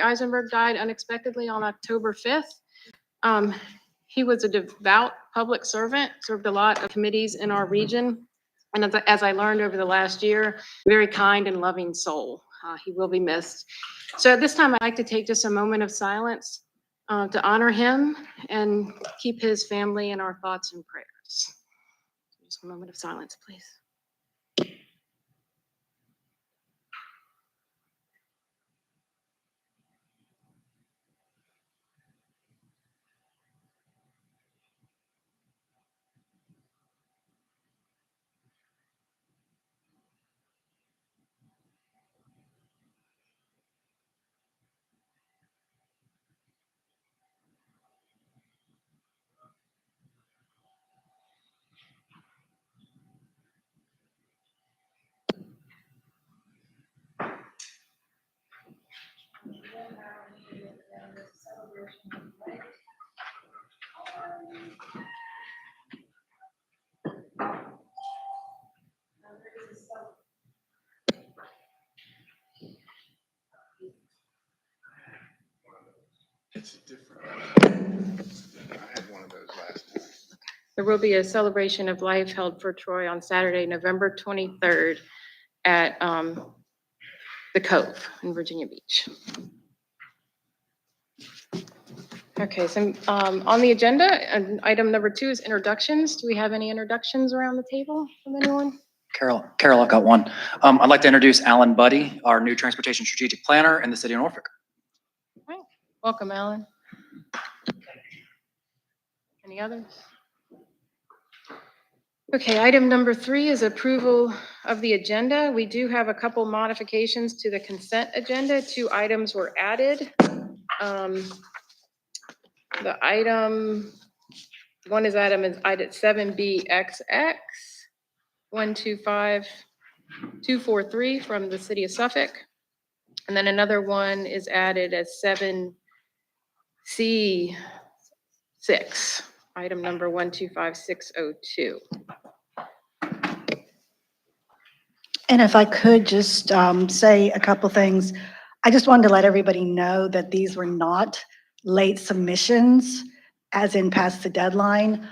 Eisenberg died unexpectedly on October 5th. He was a devout public servant, served a lot of committees in our region. And as I learned over the last year, very kind and loving soul. He will be missed. So at this time, I'd like to take just a moment of silence to honor him and keep his family in our thoughts and prayers. Just a moment of silence, please. It's different. I had one of those last time. There will be a celebration of life held for Troy on Saturday, November 23rd at the Cove in Virginia Beach. Okay, so on the agenda, item number 2 is introductions. Do we have any introductions around the table from anyone? Carol, I've got one. I'd like to introduce Alan Buddy, our new transportation strategic planner in the city of Norfolk. All right. Welcome, Alan. Any others? Okay, item number 3 is approval of the agenda. We do have a couple modifications to the consent agenda. 2 items were added. The item, one is item 7BXX, 125243 from the city of Suffolk. And then another one is added as 7C6, item number 125602. And if I could just say a couple things, I just wanted to let everybody know that these were not late submissions, as in past the deadline.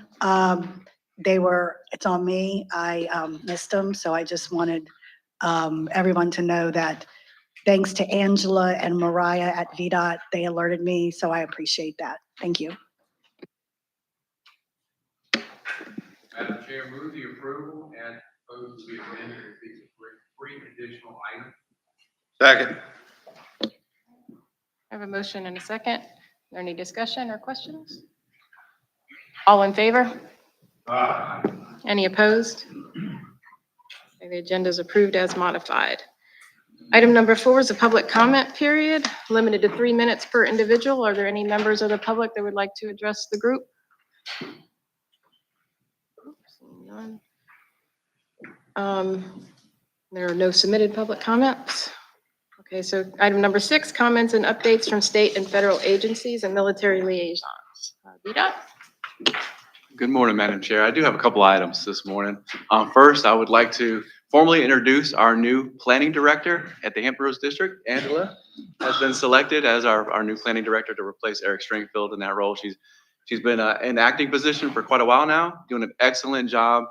It's on me, I missed them, so I just wanted everyone to know that thanks to Angela and Mariah at VDOT, they alerted me, so I appreciate that. Thank you. Madam Chair, move the approval and propose to be amended with these 3 additional items. Second. I have a motion and a second. Is there any discussion or questions? All in favor? Aye. Any opposed? Okay, the agenda is approved as modified. Item number 4 is a public comment period, limited to 3 minutes per individual. Are there any members of the public that would like to address the group? None. There are no submitted public comments. Okay, so item number 6, comments and updates from state and federal agencies and military liaisons. VDOT? Good morning, Madam Chair. I do have a couple items this morning. First, I would like to formally introduce our new planning director at the Hampton Roads District. Angela has been selected as our new planning director to replace Eric Stringfield in that role. She's been in acting position for quite a while now, doing an excellent job.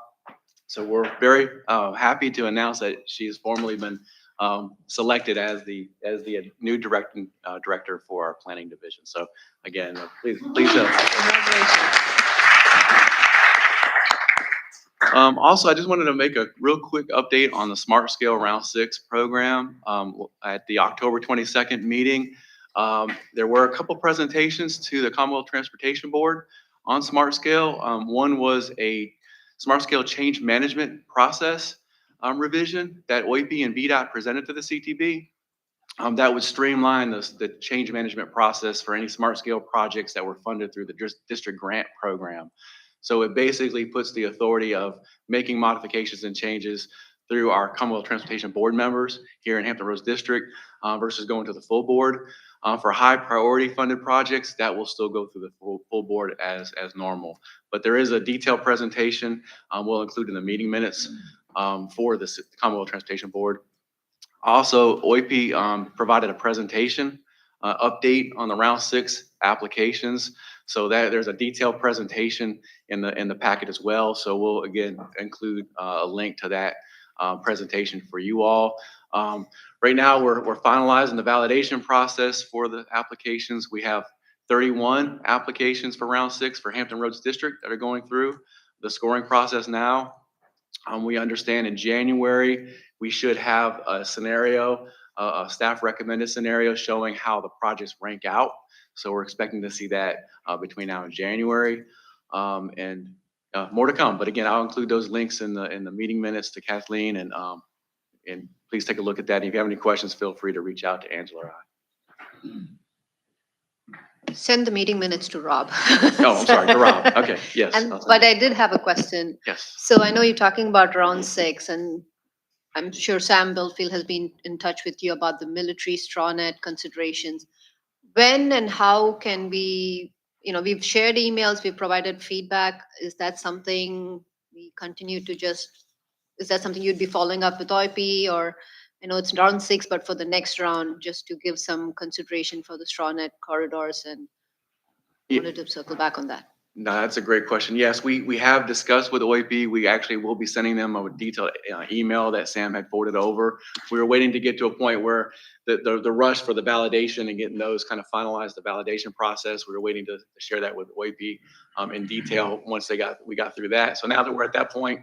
So we're very happy to announce that she's formally been selected as the new director for our planning division. So again, please. Congratulations. Also, I just wanted to make a real quick update on the Smart Scale Round 6 program. At the October 22nd meeting, there were a couple presentations to the Commonwealth Transportation Board on Smart Scale. One was a Smart Scale change management process revision that OIP and VDOT presented to the CTB. That would streamline the change management process for any Smart Scale projects that were funded through the district grant program. So it basically puts the authority of making modifications and changes through our Commonwealth Transportation Board members here in Hampton Roads District versus going to the full board. For high priority funded projects, that will still go through the full board as normal. But there is a detailed presentation we'll include in the meeting minutes for the Commonwealth Transportation Board. Also, OIP provided a presentation update on the round 6 applications. So that there's a detailed presentation in the packet as well. So we'll again include a link to that presentation for you all. Right now we're finalizing the validation process for the applications. We have 31 applications for round 6 for Hampton Roads District that are going through the scoring process now. We understand in January, we should have a scenario, a staff recommended scenario showing how the projects rank out. So we're expecting to see that between now and January, and more to come. But again, I'll include those links in the meeting minutes to Kathleen, and please take a look at that. And if you have any questions, feel free to reach out to Angela or I. Send the meeting minutes to Rob. Oh, I'm sorry, to Rob. Okay, yes. But I did have a question. Yes. So I know you're talking about round 6, and I'm sure Sam Belfield has been in touch with you about the military straw net considerations. When and how can we, we've shared emails, we've provided feedback. Is that something we continue to is that something you'd be following up with OIP, or I know it's round 6, but for the next round, just to give some consideration for the straw net corridors, and Yeah. wanted to circle back on that. No, that's a great question. Yes, we have discussed with OIP. We actually will be sending them a detailed email that Sam had forwarded over. We were waiting to get to a point where the rush for the validation and getting those kind of finalized, the validation process. We were waiting to share that with OIP in detail once we got through that. So now that we're at that point,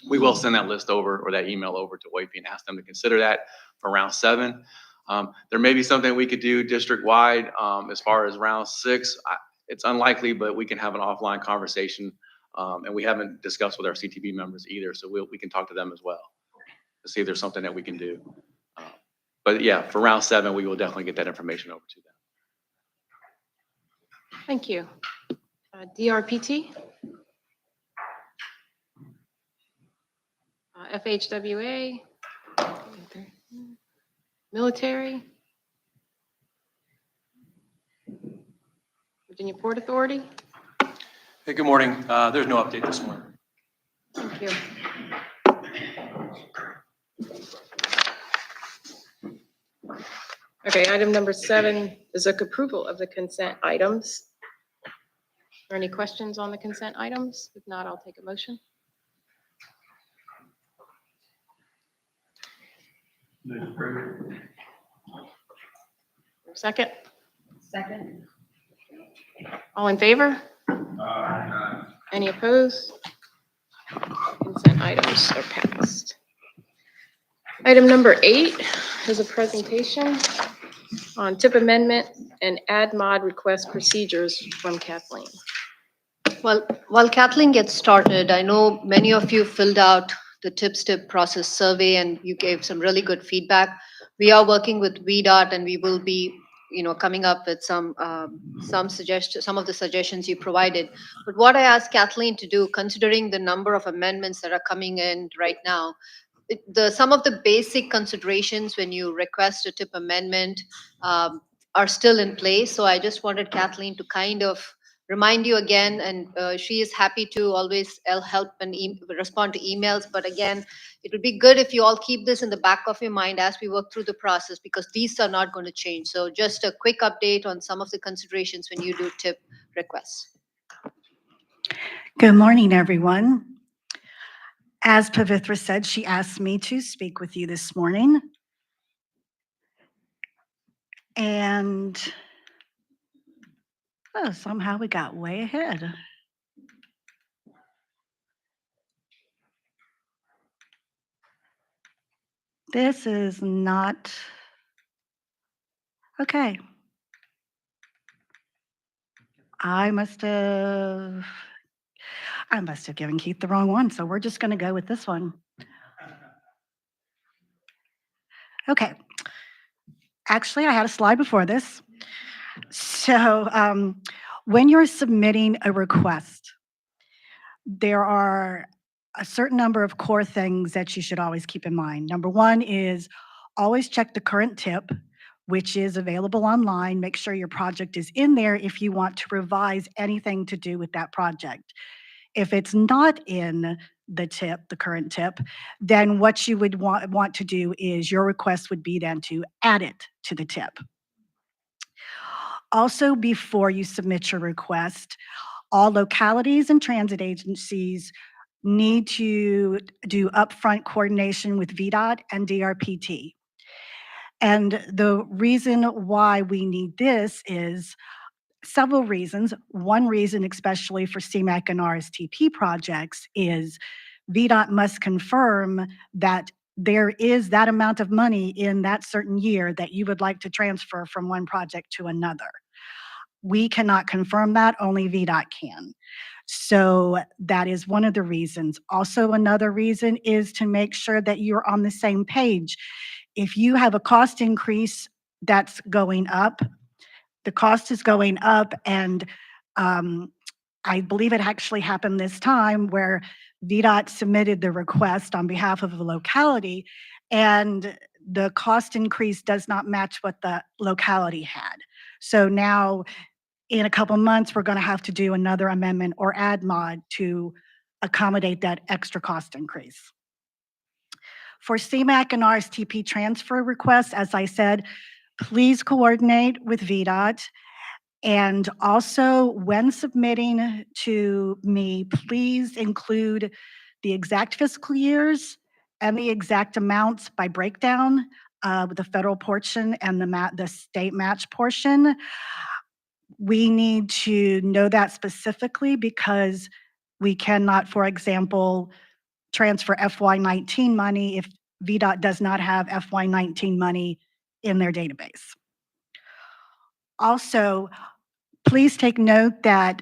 we will send that list over, or that email over to OIP, and ask them to consider that for round 7. There may be something we could do district-wide as far as round 6. It's unlikely, but we can have an offline conversation. And we haven't discussed with our CTB members either, so we can talk to them as well to see if there's something that we can do. But yeah, for round 7, we will definitely get that information over to them. Thank you. DRPT? FHWA? Military? Virginia Port Authority? Hey, good morning. There's no update this morning. Thank you. Okay, item number 7 is approval of the consent items. Are there any questions on the consent items? If not, I'll take a motion. Second? Second. All in favor? Any opposed? Consent items are passed. Item number 8 is a presentation on TIP amendment and add mod request procedures from Kathleen. Well, while Kathleen gets started, I know many of you filled out the TIP process survey, and you gave some really good feedback. We are working with VDOT, and we will be, coming up with some suggestions, some of the suggestions you provided. But what I asked Kathleen to do, considering the number of amendments that are coming in right now, some of the basic considerations when you request a TIP amendment are still in place. So I just wanted Kathleen to kind of remind you again, and she is happy to always help and respond to emails. But again, it would be good if you all keep this in the back of your mind as we work through the process, because these are not going to change. So just a quick update on some of the considerations when you do TIP requests. Good morning, everyone. As Pavitra said, she asked me to speak with you this morning. And somehow we got way ahead. This is not okay. I must have given Keith the wrong one, so we're just going to go with this one. Okay. Actually, I had a slide before this. So when you're submitting a request, there are a certain number of core things that you should always keep in mind. Number 1 is always check the current TIP, which is available online. Make sure your project is in there if you want to revise anything to do with that project. If it's not in the TIP, the current TIP, then what you would want to do is your request would be then to add it to the TIP. Also, before you submit your request, all localities and transit agencies need to do upfront coordination with VDOT and DRPT. And the reason why we need this is several reasons. One reason, especially for CMAQ and RSTP projects, is VDOT must confirm that there is that amount of money in that certain year that you would like to transfer from one project to another. We cannot confirm that, only VDOT can. So that is one of the reasons. Also, another reason is to make sure that you're on the same page. If you have a cost increase that's going up, the cost is going up, and I believe it actually happened this time where VDOT submitted the request on behalf of a locality, and the cost increase does not match what the locality had. So now, in a couple months, we're going to have to do another amendment or add mod to accommodate that extra cost increase. For CMAQ and RSTP transfer requests, as I said, please coordinate with VDOT. And also, when submitting to me, please include the exact fiscal years and the exact amounts by breakdown, with the federal portion and the state match portion. We need to know that specifically because we cannot, for example, transfer FY19 money if VDOT does not have FY19 money in their database. Also, please take note that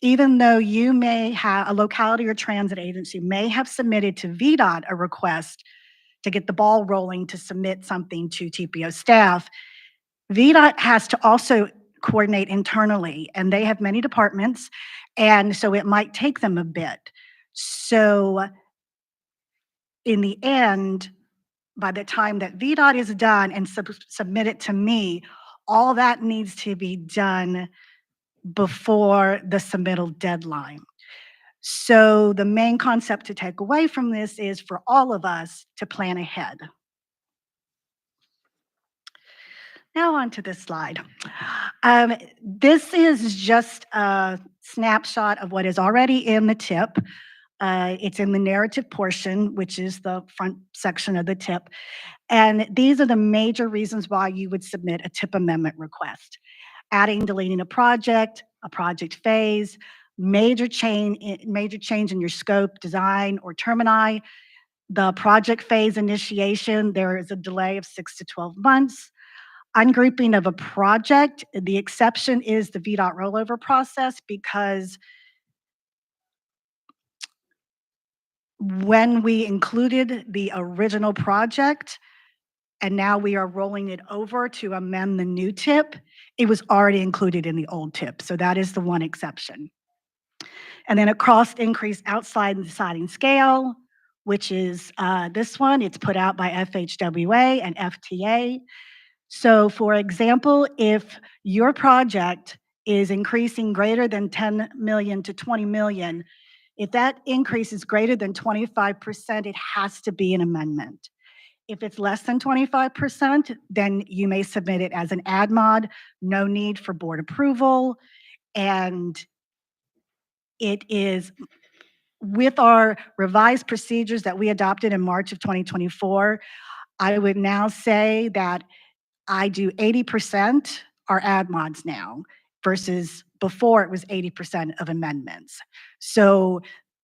even though you may have a locality or transit agency may have submitted to VDOT a request to get the ball rolling to submit something to TPO staff, VDOT has to also coordinate internally, and they have many departments, and so it might take them a bit. So in the end, by the time that VDOT is done and submit it to me, all that needs to be done before the submittal deadline. So the main concept to take away from this is for all of us to plan ahead. Now on to this slide. This is just a snapshot of what is already in the tip. It's in the narrative portion, which is the front section of the tip. And these are the major reasons why you would submit a tip amendment request. Adding, deleting a project phase, major change in your scope, design, or termini. The project phase initiation, there is a delay of 6 to 12 months. Ungrouping of a project, the exception is the VDOT rollover process, because when we included the original project and now we are rolling it over to amend the new tip, it was already included in the old tip. So that is the one exception. And then a cost increase outside the deciding scale, which is this one. It's put out by FHWA and FTA. So for example, if your project is increasing greater than 10 million to 20 million, if that increase is greater than 25%, it has to be an amendment. If it's less than 25%, then you may submit it as an add mod, no need for board approval. And it is with our revised procedures that we adopted in March of 2024, I would now say that I do 80% are add mods now versus before it was 80% of amendments. So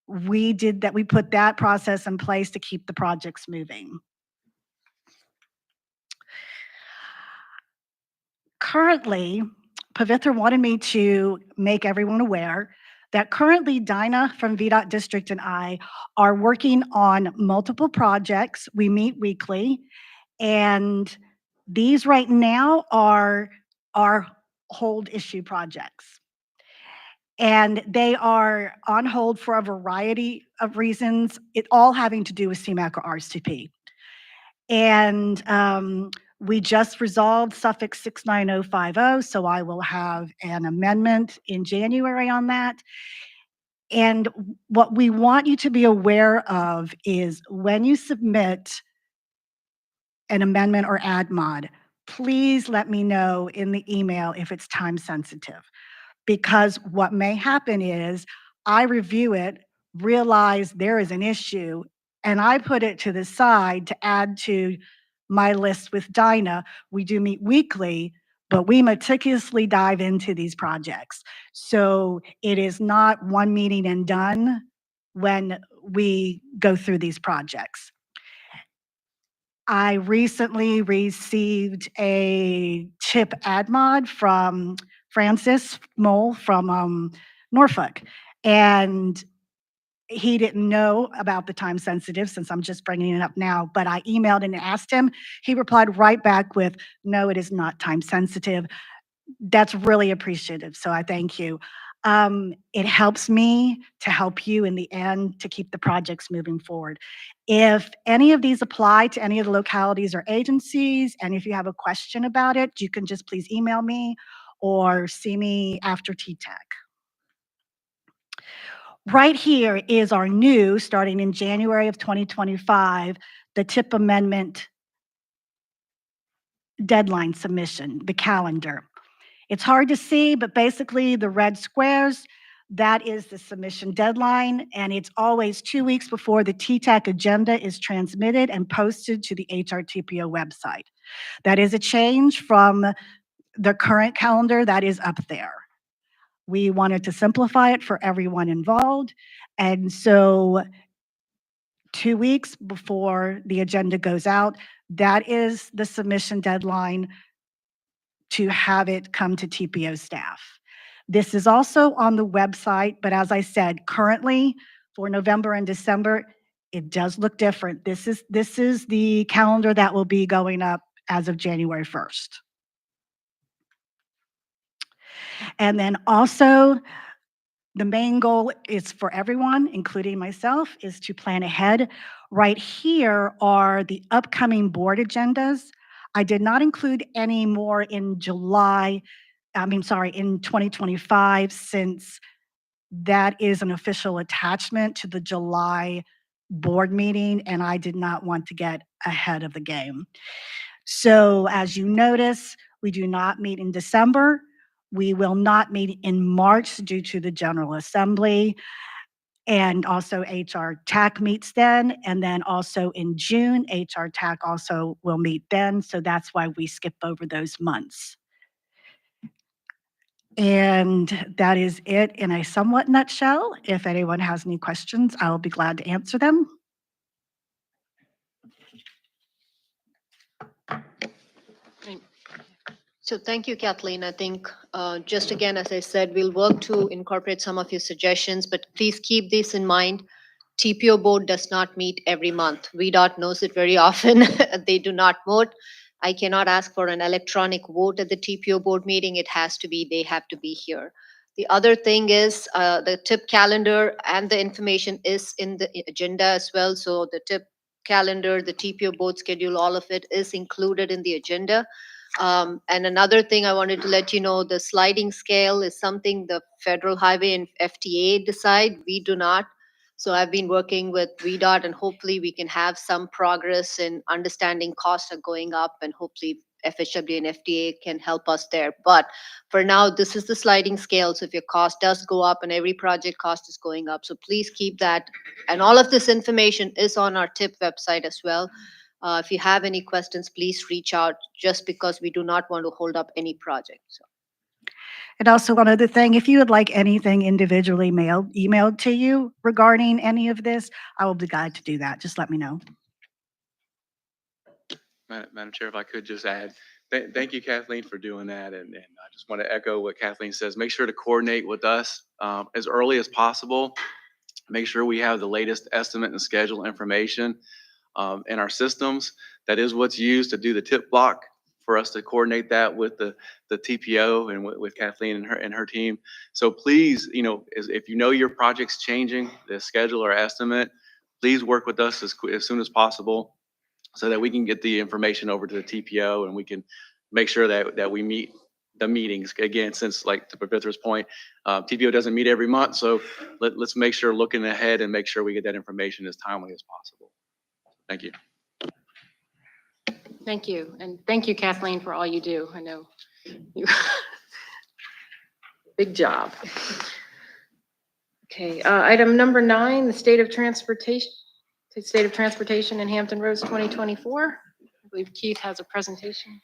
we put that process in place to keep the projects moving. Currently, Pavitra wanted me to make everyone aware that currently Dinah from VDOT District and I are working on multiple projects. We meet weekly, and these right now are our hold issue projects. And they are on hold for a variety of reasons, it all having to do with CMAQ or RSTP. And we just resolved Suffolk 69050, so I will have an amendment in January on that. And what we want you to be aware of is when you submit an amendment or add mod, please let me know in the email if it's time sensitive. Because what may happen is I review it, realize there is an issue, and I put it to the side to add to my list with Dinah. We do meet weekly, but we meticulously dive into these projects. So it is not one meeting and done when we go through these projects. I recently received a tip ad mod from Francis Mole from Norfolk. And he didn't know about the time sensitive since I'm just bringing it up now, but I emailed and asked him. He replied right back with, no, it is not time sensitive. That's really appreciative. So I thank you. It helps me to help you in the end to keep the projects moving forward. If any of these apply to any of the localities or agencies, and if you have a question about it, you can just please email me or see me after TTAC. Right here is our new, starting in January of 2025, the TIP amendment deadline submission, the calendar. It's hard to see, but basically the red squares, that is the submission deadline, and it's always 2 weeks before the TTAC agenda is transmitted and posted to the HRTPO website. That is a change from the current calendar that is up there. We wanted to simplify it for everyone involved, and so 2 weeks before the agenda goes out, that is the submission deadline to have it come to TPO staff. This is also on the website, but as I said, currently for November and December, it does look different. This is the calendar that will be going up as of January 1st. And then also, the main goal is for everyone, including myself, is to plan ahead. Right here are the upcoming board agendas. I did not include any more in in 2025, since that is an official attachment to the July board meeting, and I did not want to get ahead of the game. So as you notice, we do not meet in December. We will not meet in March due to the General Assembly, and also HR TAC meets then, and then also in June, HR TAC also will meet then, so that's why we skip over those months. And that is it in a somewhat nutshell. If anyone has any questions, I'll be glad to answer them. So thank you, Kathleen. I think just again, as I said, we'll work to incorporate some of your suggestions, but please keep this in mind. TPO board does not meet every month. VDOT knows it very often. They do not vote. I cannot ask for an electronic vote at the TPO board meeting. It has to be, they have to be here. The other thing is the TIP calendar and the information is in the agenda as well. So the TIP calendar, the TPO board schedule, all of it is included in the agenda. And another thing I wanted to let you know, the sliding scale is something the Federal Highway and FTA decide. We do not. So I've been working with VDOT, and hopefully we can have some progress in understanding costs are going up, and hopefully FHW and FTA can help us there. But for now, this is the sliding scale. So if your cost does go up, and every project cost is going up, so please keep that. And all of this information is on our TIP website as well. If you have any questions, please reach out, just because we do not want to hold up any project. So. And also one other thing, if you would like anything individually emailed to you regarding any of this, I will be glad to do that. Just let me know. Madam Chair, if I could just add, thank you, Kathleen, for doing that. And I just want to echo what Kathleen says. Make sure to coordinate with us as early as possible. Make sure we have the latest estimate and schedule information in our systems. That is what's used to do the tip block, for us to coordinate that with the TPO and with Kathleen and her team. So please, if you know your project's changing, the schedule or estimate, please work with us as soon as possible, so that we can get the information over to the TPO and we can make sure that we meet the meetings. Again, since, like, to Pavitha's point, TPO doesn't meet every month, so let's make sure, looking ahead, and make sure we get that information as timely as possible. Thank you. Thank you. And thank you, Kathleen, for all you do. I know you. Big job. Okay, item number 9, the state of transportation in Hampton Roads 2024. I believe Keith has a presentation.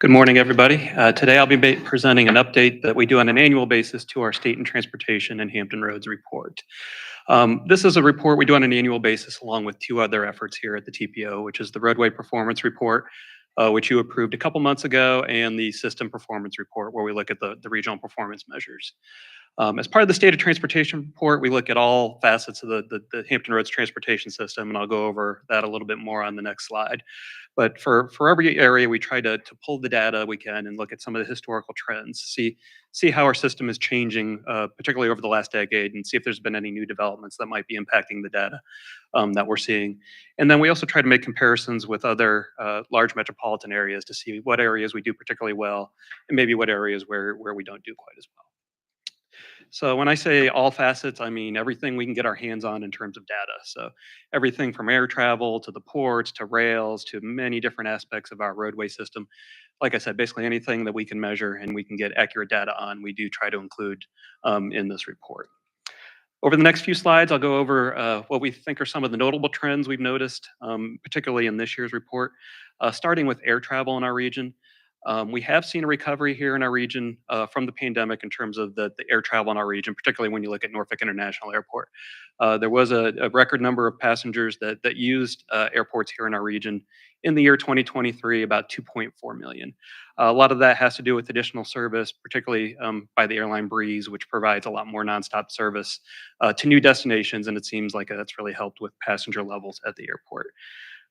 Good morning, everybody. Today I'll be presenting an update that we do on an annual basis to our State and Transportation and Hampton Roads report. This is a report we do on an annual basis along with 2 other efforts here at the TPO, which is the Roadway Performance Report, which you approved a couple months ago, and the System Performance Report, where we look at the regional performance measures. As part of the State of Transportation Report, we look at all facets of the Hampton Roads transportation system, and I'll go over that a little bit more on the next slide. But for every area, we try to pull the data we can and look at some of the historical trends, see how our system is changing, particularly over the last decade, and see if there's been any new developments that might be impacting the data that we're seeing. And then we also try to make comparisons with other large metropolitan areas to see what areas we do particularly well, and maybe what areas where we don't do quite as well. So when I say all facets, I mean everything we can get our hands on in terms of data. So everything from air travel to the ports to rails to many different aspects of our roadway system. Like I said, basically anything that we can measure and we can get accurate data on, we do try to include in this report. Over the next few slides, I'll go over what we think are some of the notable trends we've noticed, particularly in this year's report, starting with air travel in our region. We have seen a recovery here in our region from the pandemic in terms of the air travel in our region, particularly when you look at Norfolk International Airport. There was a record number of passengers that used airports here in our region in the year 2023, about 2.4 million. A lot of that has to do with additional service, particularly by the airline Breeze, which provides a lot more nonstop service to new destinations, and it seems like that's really helped with passenger levels at the airport.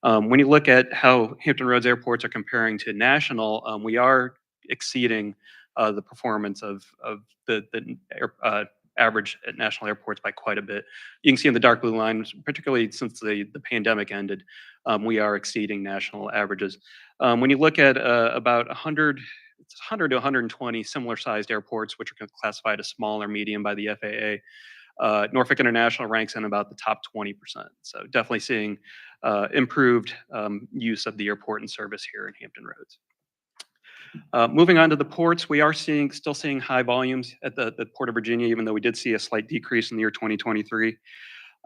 When you look at how Hampton Roads airports are comparing to national, we are exceeding the performance of the average at national airports by quite a bit. You can see in the dark blue line, particularly since the pandemic ended, we are exceeding national averages. When you look at about 100 to 120 similar sized airports, which are classified as small or medium by the FAA, Norfolk International ranks in about the top 20%. So definitely seeing improved use of the airport and service here in Hampton Roads. Moving on to the ports, we are still seeing high volumes at the Port of Virginia, even though we did see a slight decrease in the year 2023.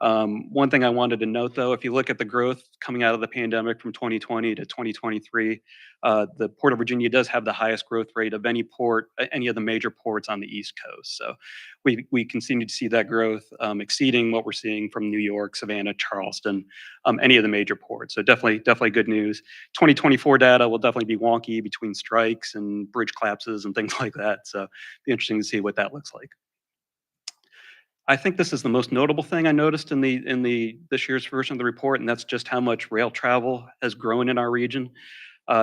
One thing I wanted to note, though, if you look at the growth coming out of the pandemic from 2020 to 2023, the Port of Virginia does have the highest growth rate of any port, any of the major ports on the East Coast. So we continue to see that growth exceeding what we're seeing from New York, Savannah, Charleston, any of the major ports. So definitely good news. 2024 data will definitely be wonky between strikes and bridge collapses and things like that. So be interesting to see what that looks like. I think this is the most notable thing I noticed in this year's version of the report, and that's just how much rail travel has grown in our region.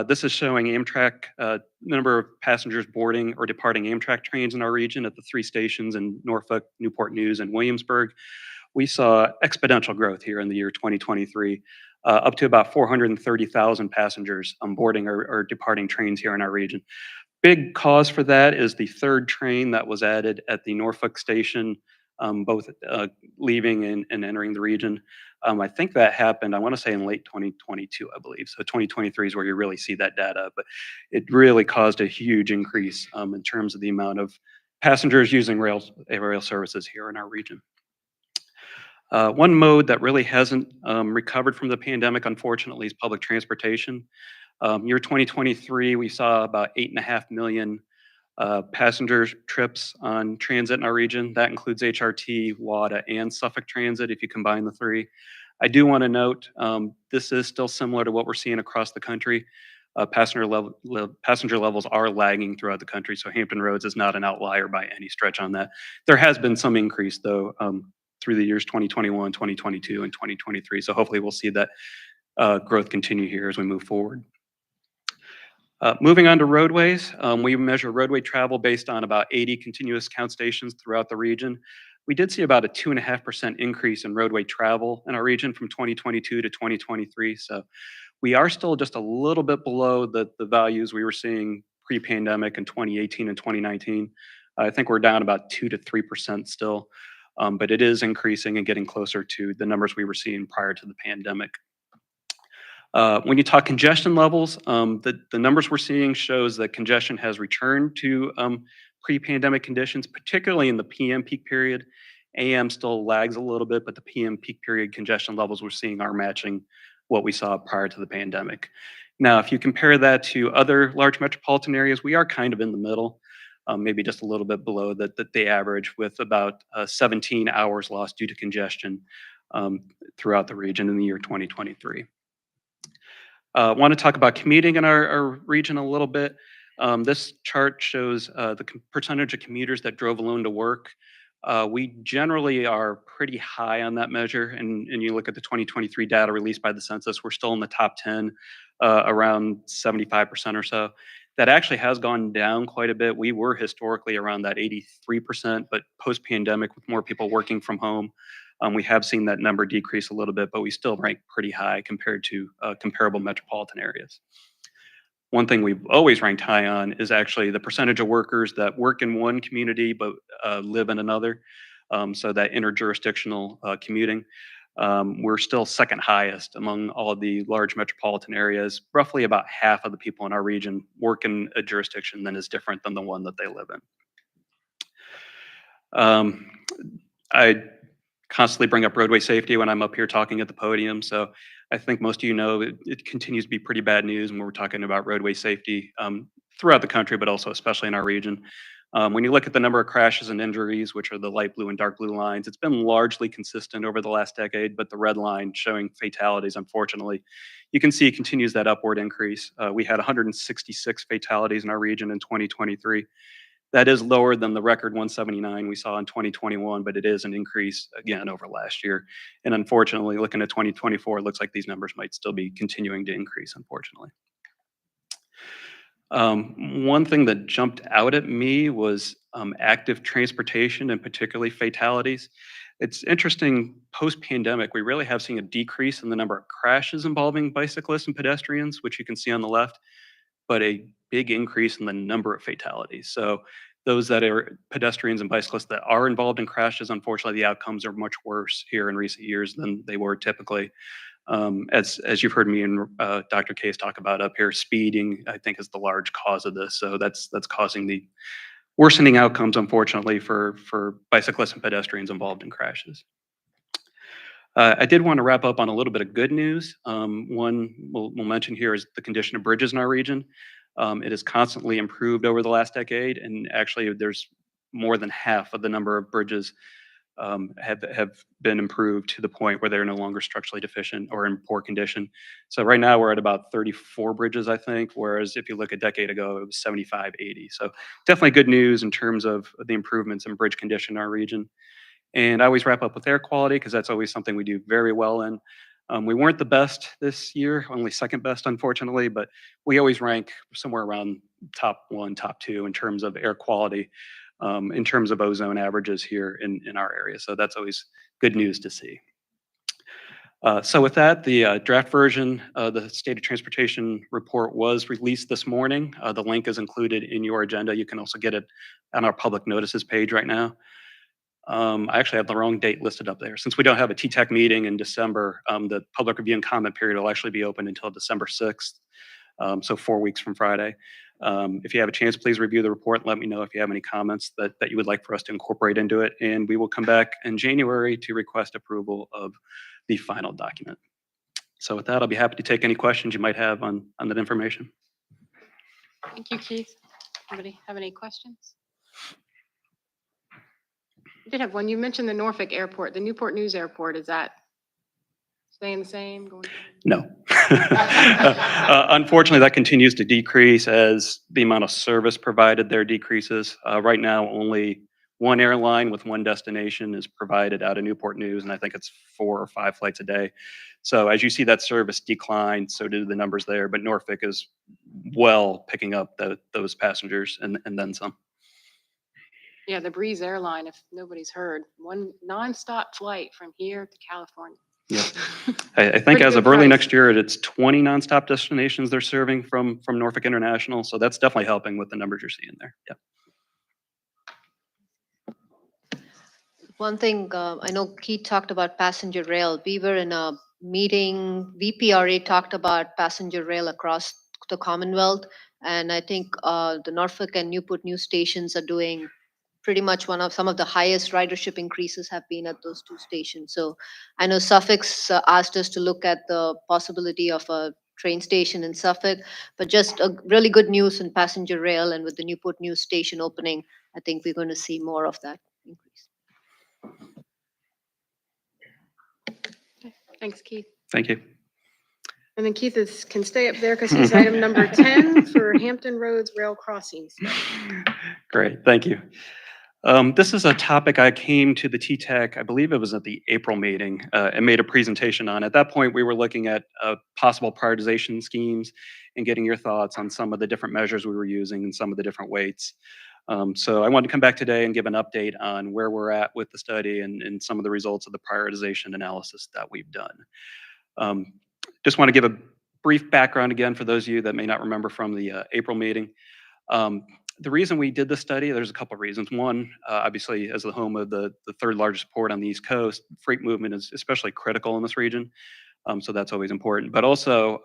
This is showing Amtrak, number of passengers boarding or departing Amtrak trains in our region at the 3 stations in Norfolk, Newport News, and Williamsburg. We saw exponential growth here in the year 2023, up to about 430,000 passengers boarding or departing trains here in our region. Big cause for that is the 3rd train that was added at the Norfolk station, both leaving and entering the region. I think that happened, I want to say in late 2022, I believe. So 2023 is where you really see that data, but it really caused a huge increase in terms of the amount of passengers using rail services here in our region. One mode that really hasn't recovered from the pandemic, unfortunately, is public transportation. Year 2023, we saw about 8.5 million passenger trips on transit in our region. That includes HRT, WADA, and Suffolk Transit if you combine the 3. I do want to note this is still similar to what we're seeing across the country. Passenger levels are lagging throughout the country, so Hampton Roads is not an outlier by any stretch on that. There has been some increase, though, through the years 2021, 2022, and 2023, so hopefully we'll see that growth continue here as we move forward. Moving on to roadways, we measure roadway travel based on about 80 continuous count stations throughout the region. We did see about a 2.5% increase in roadway travel in our region from 2022 to 2023. So we are still just a little bit below the values we were seeing pre-pandemic in 2018 and 2019. I think we're down about 2 to 3% still, but it is increasing and getting closer to the numbers we were seeing prior to the pandemic. When you talk congestion levels, the numbers we're seeing shows that congestion has returned to pre-pandemic conditions, particularly in the PM peak period. AM still lags a little bit, but the PM peak period congestion levels we're seeing are matching what we saw prior to the pandemic. Now, if you compare that to other large metropolitan areas, we are kind of in the middle, maybe just a little bit below the average, with about 17 hours lost due to congestion throughout the region in the year 2023. Want to talk about commuting in our region a little bit. This chart shows the percentage of commuters that drove alone to work. We generally are pretty high on that measure, and you look at the 2023 data released by the census, we're still in the top 10, around 75% or so. That actually has gone down quite a bit. We were historically around that 83%, but post-pandemic, with more people working from home, we have seen that number decrease a little bit, but we still rank pretty high compared to comparable metropolitan areas. One thing we've always ranked high on is actually the percentage of workers that work in one community but live in another. So that interjurisdictional commuting. We're still second highest among all of the large metropolitan areas. Roughly about half of the people in our region work in a jurisdiction that is different than the one that they live in. I constantly bring up roadway safety when I'm up here talking at the podium. So I think most of you know it continues to be pretty bad news when we're talking about roadway safety throughout the country, but also especially in our region. When you look at the number of crashes and injuries, which are the light blue and dark blue lines, it's been largely consistent over the last decade, but the red line showing fatalities, unfortunately, you can see it continues that upward increase. We had 166 fatalities in our region in 2023. That is lower than the record 179 we saw in 2021, but it is an increase again over last year. And unfortunately, looking at 2024, it looks like these numbers might still be continuing to increase, unfortunately. One thing that jumped out at me was active transportation and particularly fatalities. It's interesting, post-pandemic, we really have seen a decrease in the number of crashes involving bicyclists and pedestrians, which you can see on the left, but a big increase in the number of fatalities. So those that are pedestrians and bicyclists that are involved in crashes, unfortunately, the outcomes are much worse here in recent years than they were typically. As you've heard me and Dr. Case talk about up here, speeding, I think, is the large cause of this. So that's causing the worsening outcomes, unfortunately, for bicyclists and pedestrians involved in crashes. I did want to wrap up on a little bit of good news. One we'll mention here is the condition of bridges in our region. It has constantly improved over the last decade, and actually there's more than half of the number of bridges have been improved to the point where they're no longer structurally deficient or in poor condition. So right now we're at about 34 bridges, I think, whereas if you look a decade ago, it was 75, 80. So definitely good news in terms of the improvements in bridge condition in our region. And I always wrap up with air quality because that's always something we do very well in. We weren't the best this year, only second best, unfortunately, but we always rank somewhere around top 1, top 2 in terms of air quality, in terms of ozone averages here in our area. So that's always good news to see. So with that, the draft version of the State of Transportation report was released this morning. The link is included in your agenda. You can also get it on our public notices page right now. I actually have the wrong date listed up there. Since we don't have a TTAC meeting in December, the public review and comment period will actually be open until December 6th, so 4 weeks from Friday. If you have a chance, please review the report and let me know if you have any comments that you would like for us to incorporate into it. And we will come back in January to request approval of the final document. So with that, I'll be happy to take any questions you might have on that information. Thank you, Keith. Anybody have any questions? I did have one. You mentioned the Norfolk Airport, the Newport News Airport. Is that staying the same? Going No. Unfortunately, that continues to decrease as the amount of service provided there decreases. Right now, only one airline with one destination is provided out of Newport News, and I think it's 4 or 5 flights a day. So as you see that service decline, so do the numbers there, but Norfolk is well picking up those passengers and then some. Yeah, the Breeze airline, if nobody's heard, one nonstop flight from here to California. Yeah. I think Pretty as good of early price. next year, it's 20 nonstop destinations they're serving from Norfolk International. So that's definitely helping with the numbers you're seeing there. Yeah. One thing, I know Keith talked about passenger rail. We were in a meeting, VPRA talked about passenger rail across the Commonwealth. And I think the Norfolk and Newport News stations are doing pretty much some of the highest ridership increases have been at those two stations. So I know Suffolk's asked us to look at the possibility of a train station in Suffolk, but just a really good news in passenger rail, and with the Newport News station opening, I think we're going to see more of that increase. Thanks, Keith. Thank you. And then Keith can stay up there because he's item number 10 for Hampton Roads Rail Crossings. Great. Thank you. This is a topic I came to the TTAC, I believe it was at the April meeting, and made a presentation on. At that point, we were looking at possible prioritization schemes and getting your thoughts on some of the different measures we were using and some of the different weights. So I wanted to come back today and give an update on where we're at with the study and some of the results of the prioritization analysis that we've done. Just want to give a brief background again for those of you that may not remember from the April meeting. The reason we did the study, there's a couple of reasons. One, obviously, as the home of the third largest port on the East Coast, freight movement is especially critical in this region. So that's always important. But also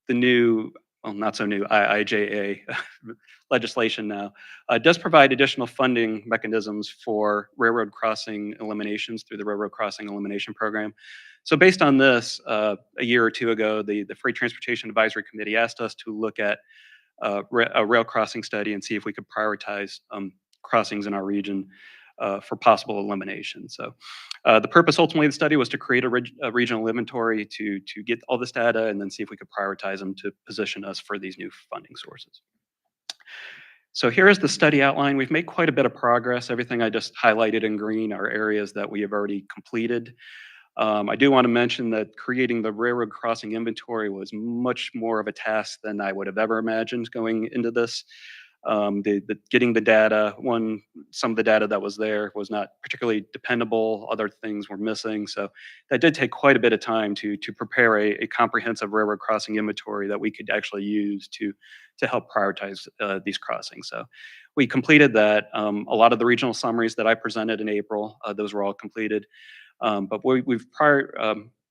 the new, well, not so new, IIJA legislation now does provide additional funding mechanisms for railroad crossing eliminations through the Railroad Crossing Elimination Program. So based on this, a year or two ago, the Freight Transportation Advisory Committee asked us to look at a rail crossing study and see if we could prioritize crossings in our region for possible elimination. So the purpose ultimately of the study was to create a regional inventory to get all this data and then see if we could prioritize them to position us for these new funding sources. So here is the study outline. We've made quite a bit of progress. Everything I just highlighted in green are areas that we have already completed. I do want to mention that creating the railroad crossing inventory was much more of a task than I would have ever imagined going into this. Getting the data, some of the data that was there was not particularly dependable. Other things were missing. So that did take quite a bit of time to prepare a comprehensive railroad crossing inventory that we could actually use to help prioritize these crossings. So we completed that. A lot of the regional summaries that I presented in April, those were all completed. But what we've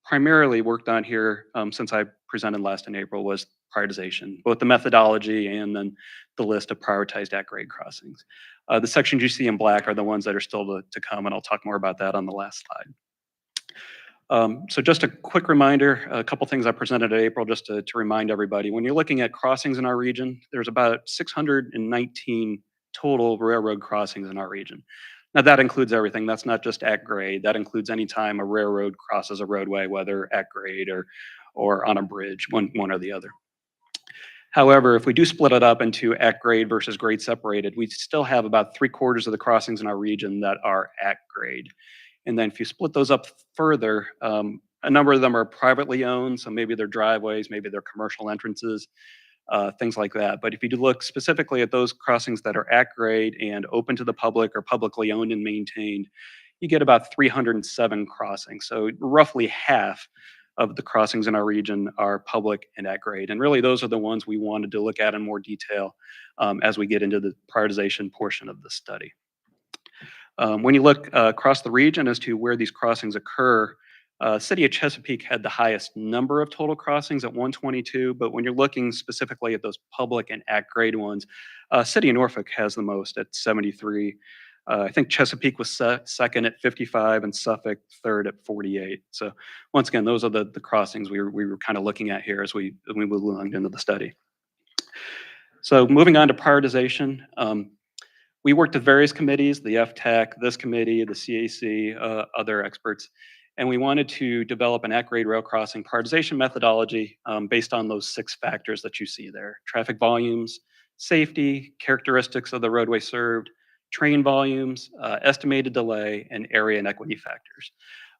primarily worked on here since I presented last in April was prioritization, both the methodology and then the list of prioritized at-grade crossings. The sections you see in black are the ones that are still to come, and I'll talk more about that on the last slide. So just a quick reminder, a couple things I presented in April just to remind everybody. When you're looking at crossings in our region, there's about 619 total railroad crossings in our region. Now that includes everything. That's not just at grade. That includes any time a railroad crosses a roadway, whether at grade or on a bridge, one or the other. However, if we do split it up into at grade versus grade separated, we still have about 3/4 of the crossings in our region that are at grade. And then if you split those up further, a number of them are privately owned, so maybe they're driveways, maybe they're commercial entrances, things like that. But if you look specifically at those crossings that are at grade and open to the public or publicly owned and maintained, you get about 307 crossings. So roughly half of the crossings in our region are public and at grade. And really those are the ones we wanted to look at in more detail as we get into the prioritization portion of the study. When you look across the region as to where these crossings occur, City of Chesapeake had the highest number of total crossings at 122, but when you're looking specifically at those public and at-grade ones, City of Norfolk has the most at 73. I think Chesapeake was second at 55 and Suffolk third at 48. So once again, those are the crossings we were kind of looking at here as we move along into the study. So moving on to prioritization, we worked with various committees, the FTAC, this committee, the CAC, other experts, and we wanted to develop an at-grade rail crossing prioritization methodology based on those 6 factors that you see there: traffic volumes, safety, characteristics of the roadway served, train volumes, estimated delay, and area and equity factors.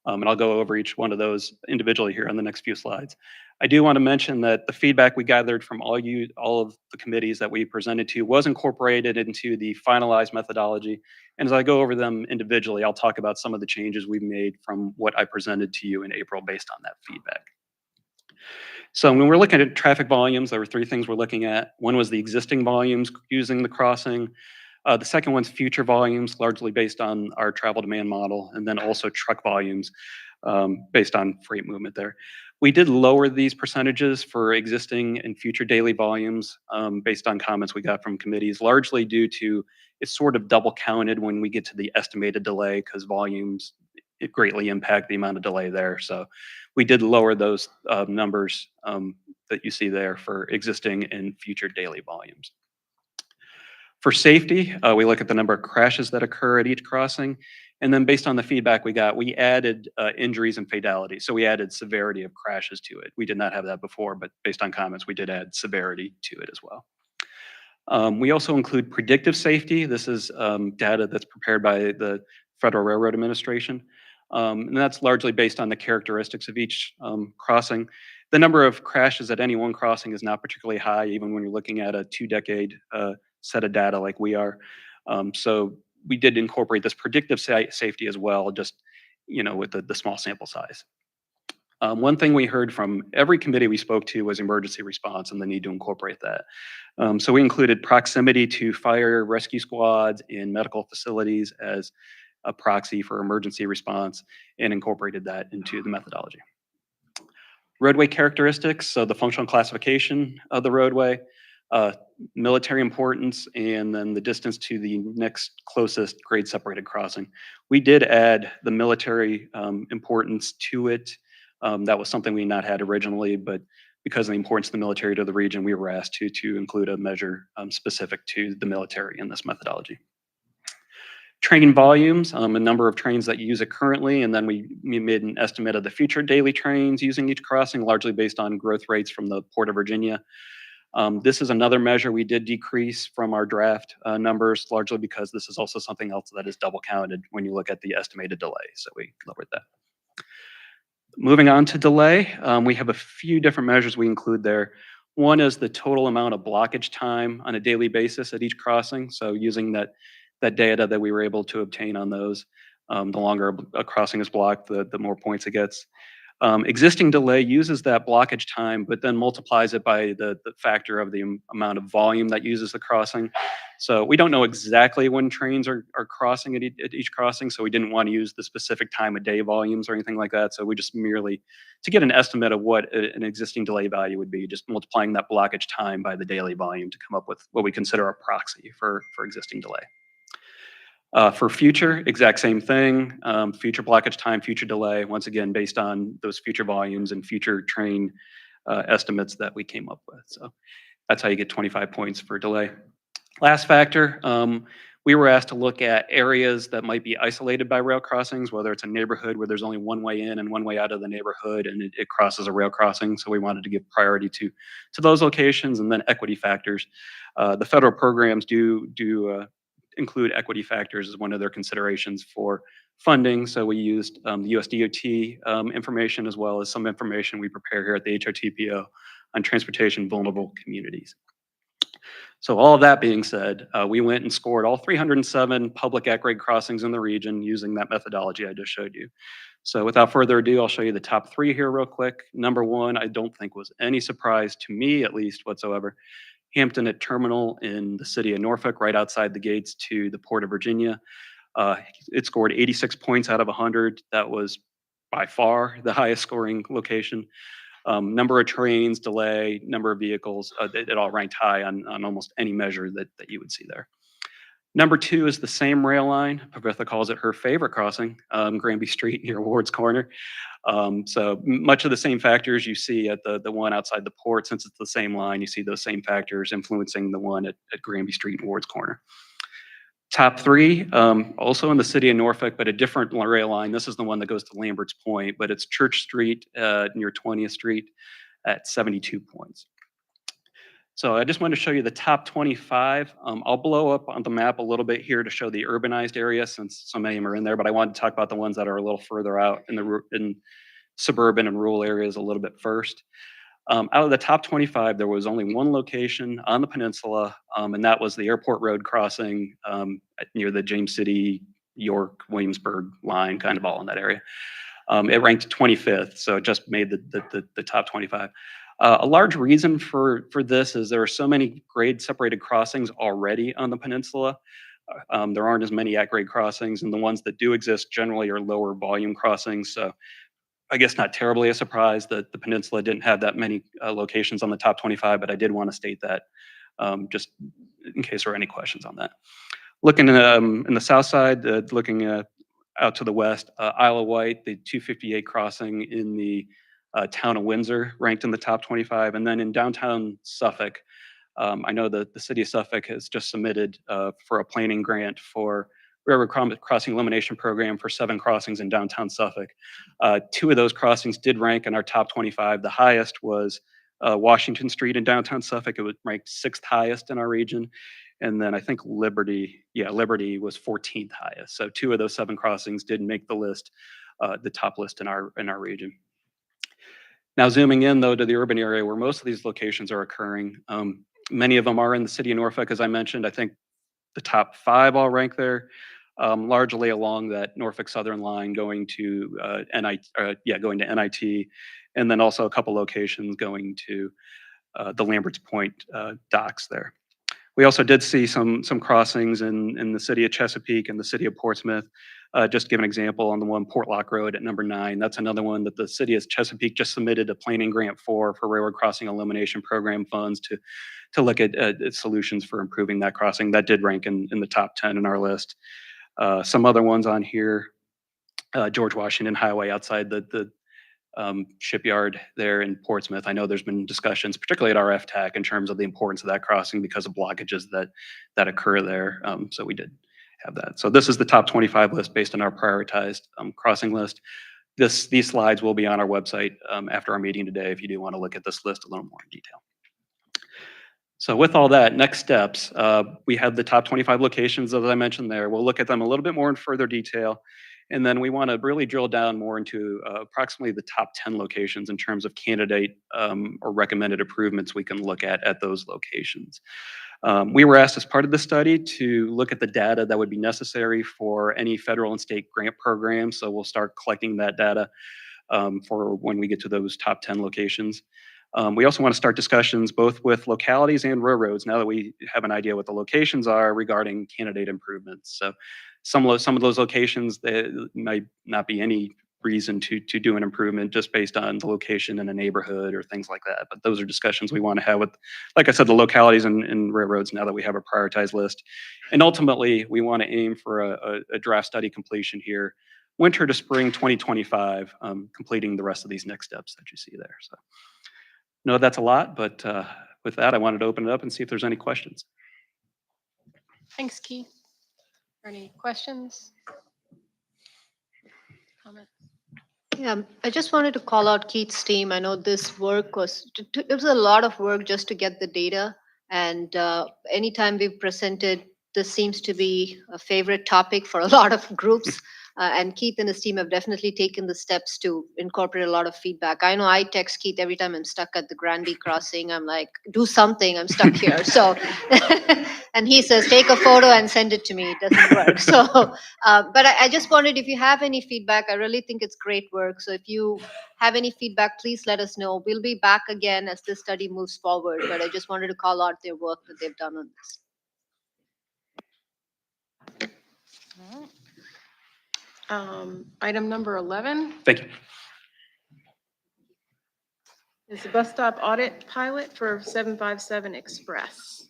And I'll go over each one of those individually here on the next few slides. I do want to mention that the feedback we gathered from all of the committees that we presented to was incorporated into the finalized methodology. And as I go over them individually, I'll talk about some of the changes we've made from what I presented to you in April based on that feedback. So when we're looking at traffic volumes, there were three things we're looking at. One was the existing volumes using the crossing. The second one's future volumes, largely based on our travel demand model, and then also truck volumes based on freight movement there. We did lower these percentages for existing and future daily volumes based on comments we got from committees, largely due to it's sort of double counted when we get to the estimated delay because volumes it greatly impact the amount of delay there. So we did lower those numbers that you see there for existing and future daily volumes. For safety, we look at the number of crashes that occur at each crossing. And then based on the feedback we got, we added injuries and fatalities. So we added severity of crashes to it. We did not have that before, but based on comments, we did add severity to it as well. We also include predictive safety. This is data that's prepared by the Federal Railroad Administration. And that's largely based on the characteristics of each crossing. The number of crashes at any one crossing is not particularly high, even when you're looking at a 2-decade set of data like we are. So we did incorporate this predictive safety as well, just with the small sample size. One thing we heard from every committee we spoke to was emergency response and the need to incorporate that. So we included proximity to fire rescue squads in medical facilities as a proxy for emergency response and incorporated that into the methodology. Roadway characteristics, so the functional classification of the roadway, military importance, and then the distance to the next closest grade separated crossing. We did add the military importance to it. That was something we not had originally, but because of the importance of the military to the region, we were asked to include a measure specific to the military in this methodology. Train volumes, a number of trains that use it currently, and then we made an estimate of the future daily trains using each crossing, largely based on growth rates from the Port of Virginia. This is another measure we did decrease from our draft numbers, largely because this is also something else that is double counted when you look at the estimated delay, so we lowered that. Moving on to delay, we have a few different measures we include there. One is the total amount of blockage time on a daily basis at each crossing, so using that data that we were able to obtain on those. The longer a crossing is blocked, the more points it gets. Existing delay uses that blockage time, but then multiplies it by the factor of the amount of volume that uses the crossing. So we don't know exactly when trains are crossing at each crossing, so we didn't want to use the specific time of day volumes or anything like that. So we just merely, to get an estimate of what an existing delay value would be, just multiplying that blockage time by the daily volume to come up with what we consider a proxy for existing delay. For future, exact same thing, future blockage time, future delay, once again, based on those future volumes and future train estimates that we came up with. So that's how you get 25 points for delay. Last factor, we were asked to look at areas that might be isolated by rail crossings, whether it's a neighborhood where there's only one way in and one way out of the neighborhood and it crosses a rail crossing. So we wanted to give priority to those locations, and then equity factors. The federal programs do include equity factors as one of their considerations for funding. So we used the USDOT information, as well as some information we prepare here at the HOTPO on transportation vulnerable communities. So all of that being said, we went and scored all 307 public at-grade crossings in the region using that methodology I just showed you. So without further ado, I'll show you the top 3 here real quick. Number 1, I don't think was any surprise to me, at least whatsoever. Hampton at Terminal in the city of Norfolk, right outside the gates to the Port of Virginia. It scored 86 points out of 100. That was by far the highest scoring location. Number of trains, delay, number of vehicles, it all ranked high on almost any measure that you would see there. Number 2 is the same rail line. Pavitha calls it her favorite crossing, Granby Street near Ward's Corner. So much of the same factors you see at the one outside the port. Since it's the same line, you see those same factors influencing the one at Granby Street and Ward's Corner. Top 3, also in the city of Norfolk, but a different rail line. This is the one that goes to Lambert's Point, but it's Church Street near 20th Street at 72 points. So I just wanted to show you the top 25. I'll blow up on the map a little bit here to show the urbanized area since so many of them are in there, but I wanted to talk about the ones that are a little further out in in suburban and rural areas a little bit first. Out of the top 25, there was only one location on the peninsula, and that was the Airport Road crossing near the James City, York, Williamsburg line, kind of all in that area. It ranked 25th, so it just made the top 25. A large reason for this is there are so many grade separated crossings already on the peninsula. There aren't as many at-grade crossings, and the ones that do exist generally are lower volume crossings. So I guess not terribly a surprise that the peninsula didn't have that many locations on the top 25, but I did want to state that just in case there are any questions on that. Looking in the south side, looking out to the west, Isle of Wight, the 258 crossing in the town of Windsor ranked in the top 25. And then in downtown Suffolk, I know that the city of Suffolk has just submitted for a planning grant for railroad crossing elimination program for 7 crossings in downtown Suffolk. 2 of those crossings did rank in our top 25. The highest was Washington Street in downtown Suffolk. It was ranked 6th highest in our region. And then I think Liberty was 14th highest. So 2 of those 7 crossings did make the list, the top list in our region. Now zooming in though to the urban area where most of these locations are occurring, many of them are in the city of Norfolk, as I mentioned. I think the top 5 all rank there, largely along that Norfolk Southern line going to NIT, and then also a couple locations going to the Lambert's Point docks there. We also did see some crossings in the city of Chesapeake and the city of Portsmouth. Just to give an example, on the one Portlock Road at number 9, that's another one that the city of Chesapeake just submitted a planning grant for railroad crossing elimination program funds to look at solutions for improving that crossing. That did rank in the top 10 in our list. Some other ones on here, George Washington Highway outside the shipyard there in Portsmouth. I know there's been discussions, particularly at our FTAC, in terms of the importance of that crossing because of blockages that occur there. So we did have that. So this is the top 25 list based on our prioritized crossing list. These slides will be on our website after our meeting today if you do want to look at this list a little more in detail. So with all that, next steps, we have the top 25 locations, as I mentioned there. We'll look at them a little bit more in further detail. And then we want to really drill down more into approximately the top 10 locations in terms of candidate or recommended improvements we can look at those locations. We were asked as part of the study to look at the data that would be necessary for any federal and state grant programs. So we'll start collecting that data for when we get to those top 10 locations. We also want to start discussions both with localities and railroads now that we have an idea what the locations are regarding candidate improvements. So some of those locations, there might not be any reason to do an improvement just based on the location in a neighborhood or things like that. But those are discussions we want to have with, like I said, the localities and railroads now that we have a prioritized list. And ultimately, we want to aim for a draft study completion here, winter to spring 2025, completing the rest of these next steps that you see there. So, no, that's a lot, but with that, I wanted to open it up and see if there's any questions. Thanks, Keith. Are any questions? Comments? Yeah, I just wanted to call out Keith's team. I know this work it was a lot of work just to get the data. And anytime we've presented, this seems to be a favorite topic for a lot of groups. And Keith and his team have definitely taken the steps to incorporate a lot of feedback. I know I text Keith every time I'm stuck at the Granby crossing. I'm like, do something, I'm stuck here. So, and he says, take a photo and send it to me. It doesn't work. So, but I just wondered if you have any feedback. I really think it's great work. So if you have any feedback, please let us know. We'll be back again as this study moves forward. But I just wanted to call out their work that they've done on this. All right. Item number 11 Thank you. is the bus stop audit pilot for 757 Express.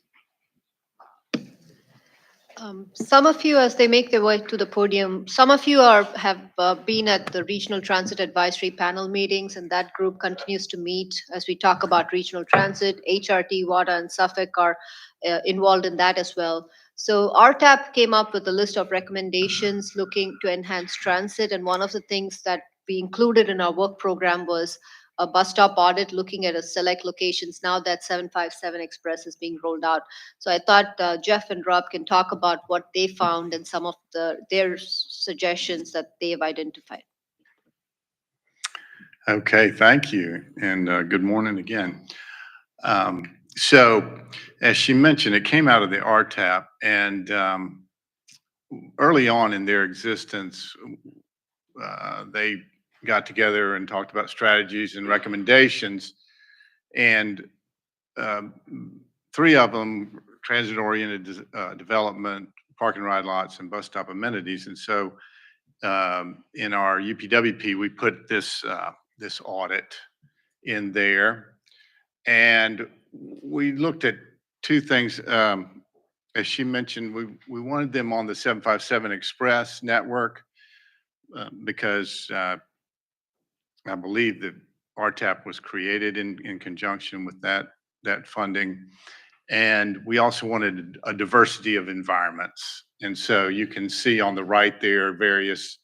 Some of you, as they make their way to the podium, some of you have been at the Regional Transit Advisory Panel meetings, and that group continues to meet as we talk about regional transit. HRT, WADA, and Suffolk are involved in that as well. So RTAP came up with a list of recommendations looking to enhance transit, and one of the things that we included in our work program was a bus stop audit looking at a select locations now that 757 Express is being rolled out. So I thought Jeff and Rob can talk about what they found and some of their suggestions that they've identified. Okay, thank you, and good morning again. So, as she mentioned, it came out of the RTAP, and early on in their existence, they got together and talked about strategies and recommendations, and three of them, transit-oriented development, park and ride lots, and bus stop amenities. And so in our UPWP, we put this audit in there, and we looked at two things. As she mentioned, we wanted them on the 757 Express network because I believe that RTAP was created in conjunction with that funding. And we also wanted a diversity of environments. And so you can see on the right there various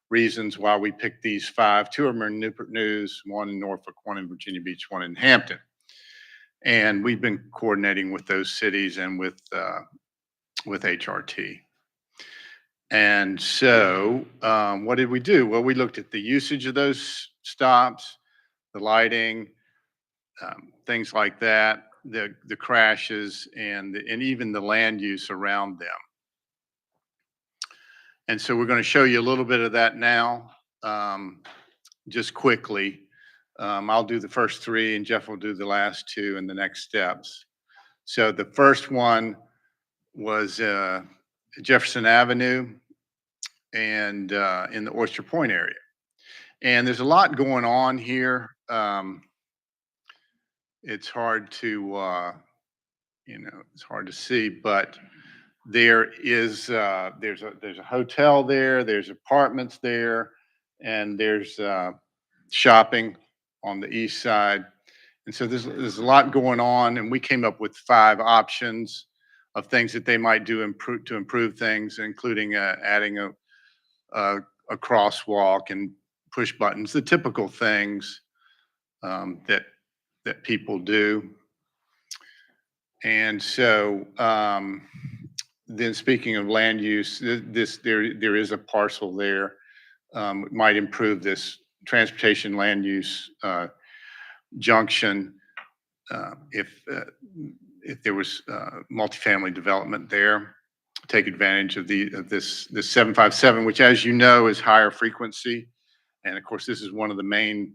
reasons why we picked these five. Two of them are in Newport News, one in Norfolk, one in Virginia Beach, one in Hampton. And we've been coordinating with those cities and with HRT. And so what did we do? Well, we looked at the usage of those stops, the lighting, things like that, the crashes, and even the land use around them. And so we're going to show you a little bit of that now, just quickly. I'll do the first three, and Jeff will do the last two and the next steps. So the first one was Jefferson Avenue and in the Oyster Point area. And there's a lot going on here. It's hard to, it's hard to see, but there is, there's a hotel there, there's apartments there, and there's shopping on the east side. And so there's a lot going on, and we came up with 5 options of things that they might do to improve things, including adding a crosswalk and push buttons, the typical things that people do. And so then speaking of land use, there is a parcel there. Might improve this transportation land use junction if there was multifamily development there. Take advantage of this 757, which, as you know, is higher frequency. And of course, this is one of the main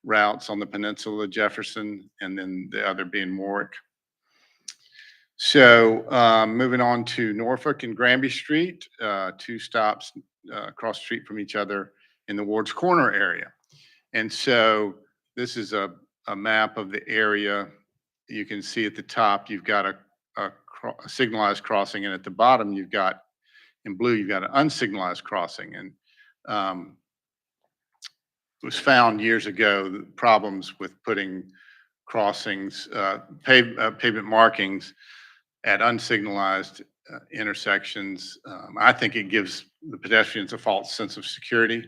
routes on the peninsula, Jefferson, and then the other being Warwick. So moving on to Norfolk and Granby Street, 2 stops across the street from each other in the Ward's Corner area. And so this is a map of the area. You can see at the top, you've got a signalized crossing, and at the bottom, you've got, in blue, you've got an unsignalized crossing. And it was found years ago, the problems with putting crossings, pavement markings at unsignalized intersections. I think it gives the pedestrians a false sense of security,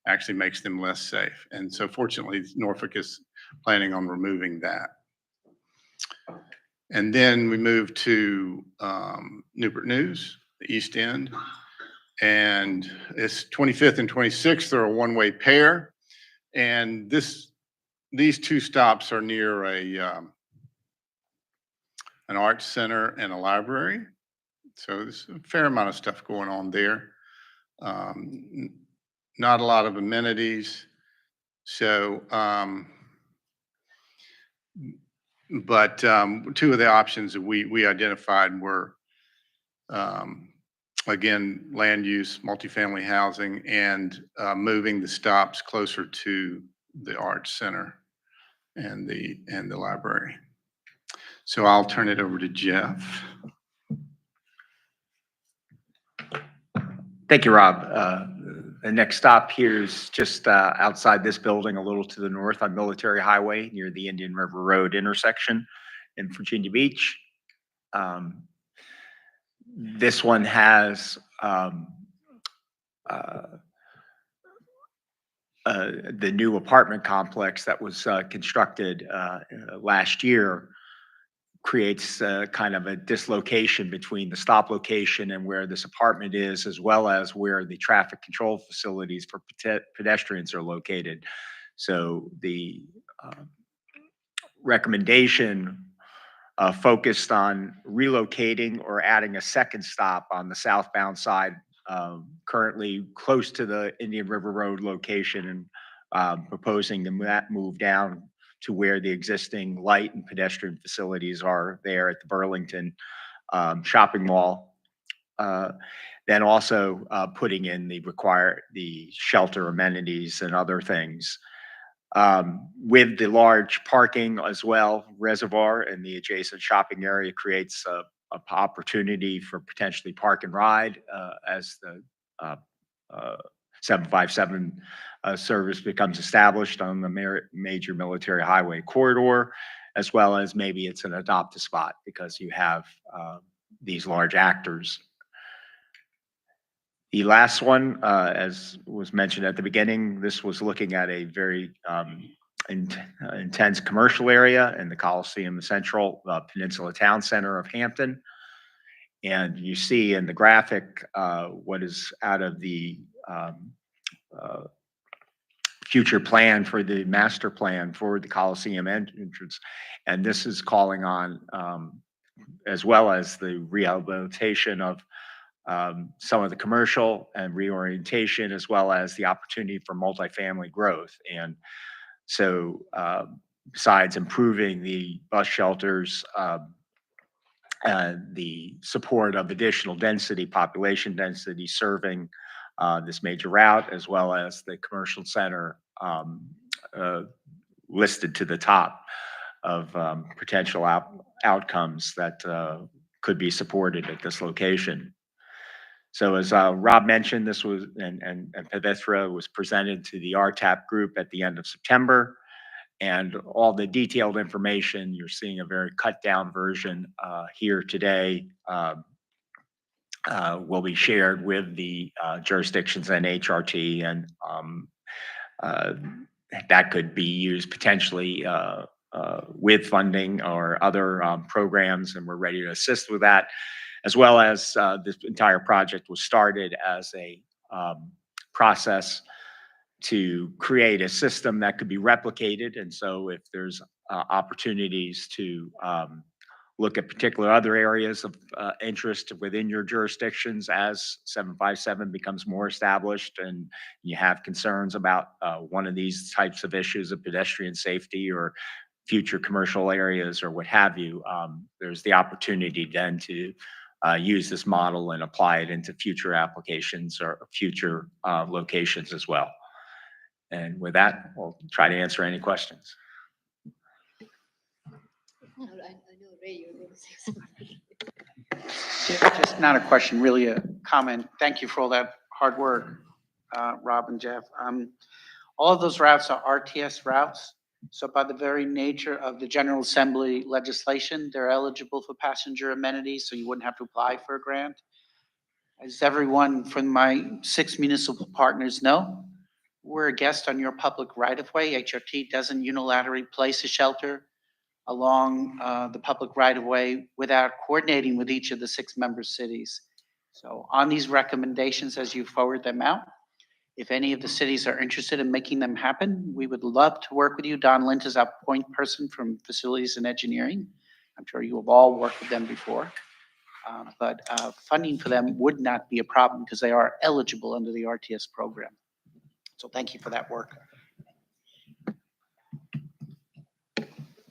actually makes them less safe. And so fortunately, Norfolk is planning on removing that. And then we move to Newport News, the East End. And it's 25th and 26th are a one-way pair. And these 2 stops are near an arts center and a library. So there's a fair amount of stuff going on there. Not a lot of amenities. So, but 2 of the options that we identified were, again, land use, multifamily housing, and moving the stops closer to the arts center and the library. So I'll turn it over to Jeff. Thank you, Rob. The next stop here is just outside this building, a little to the north on Military Highway near the Indian River Road intersection in Virginia Beach. This one has the new apartment complex that was constructed last year creates kind of a dislocation between the stop location and where this apartment is, as well as where the traffic control facilities for pedestrians are located. So the recommendation focused on relocating or adding a second stop on the southbound side, currently close to the Indian River Road location, and proposing to move down to where the existing light and pedestrian facilities are there at the Burlington shopping mall. Then also putting in the shelter amenities and other things. With the large parking as well, reservoir and the adjacent shopping area creates a opportunity for potentially park and ride as the 757 service becomes established on the major military highway corridor, as well as maybe it's an adopt a spot because you have these large actors. The last one, as was mentioned at the beginning, this was looking at a very intense commercial area in the Coliseum Central Peninsula Town Center of Hampton. And you see in the graphic what is out of the future plan for the master plan for the Coliseum entrance. And this is calling on, as well as the rehabilitation of some of the commercial and reorientation, as well as the opportunity for multifamily growth. And so besides improving the bus shelters, the support of additional density, population density serving this major route, as well as the commercial center listed to the top of potential outcomes that could be supported at this location. So as Rob mentioned, this was, and Pavithra was presented to the RTAP group at the end of September. And all the detailed information, you're seeing a very cut down version here today, will be shared with the jurisdictions and HRT, and that could be used potentially with funding or other programs, and we're ready to assist with that. As well as this entire project was started as a process to create a system that could be replicated. And so if there's opportunities to look at particular other areas of interest within your jurisdictions as 757 becomes more established, and you have concerns about one of these types of issues of pedestrian safety or future commercial areas or what have you, there's the opportunity then to use this model and apply it into future applications or future locations as well. And with that, we'll try to answer any questions. All right, I know Ray, you're going to say something. Just not a question, really a comment. Thank you for all that hard work, Rob and Jeff. All of those routes are RTS routes. So by the very nature of the General Assembly legislation, they're eligible for passenger amenities, so you wouldn't have to apply for a grant. As everyone from my 6 municipal partners know, we're a guest on your public right-of-way. HRT doesn't unilaterally place a shelter along the public right-of-way without coordinating with each of the 6 member cities. So on these recommendations, as you forward them out, if any of the cities are interested in making them happen, we would love to work with you. Don Lint is our point person from Facilities and Engineering. I'm sure you have all worked with them before. But funding for them would not be a problem because they are eligible under the RTS program. So thank you for that work.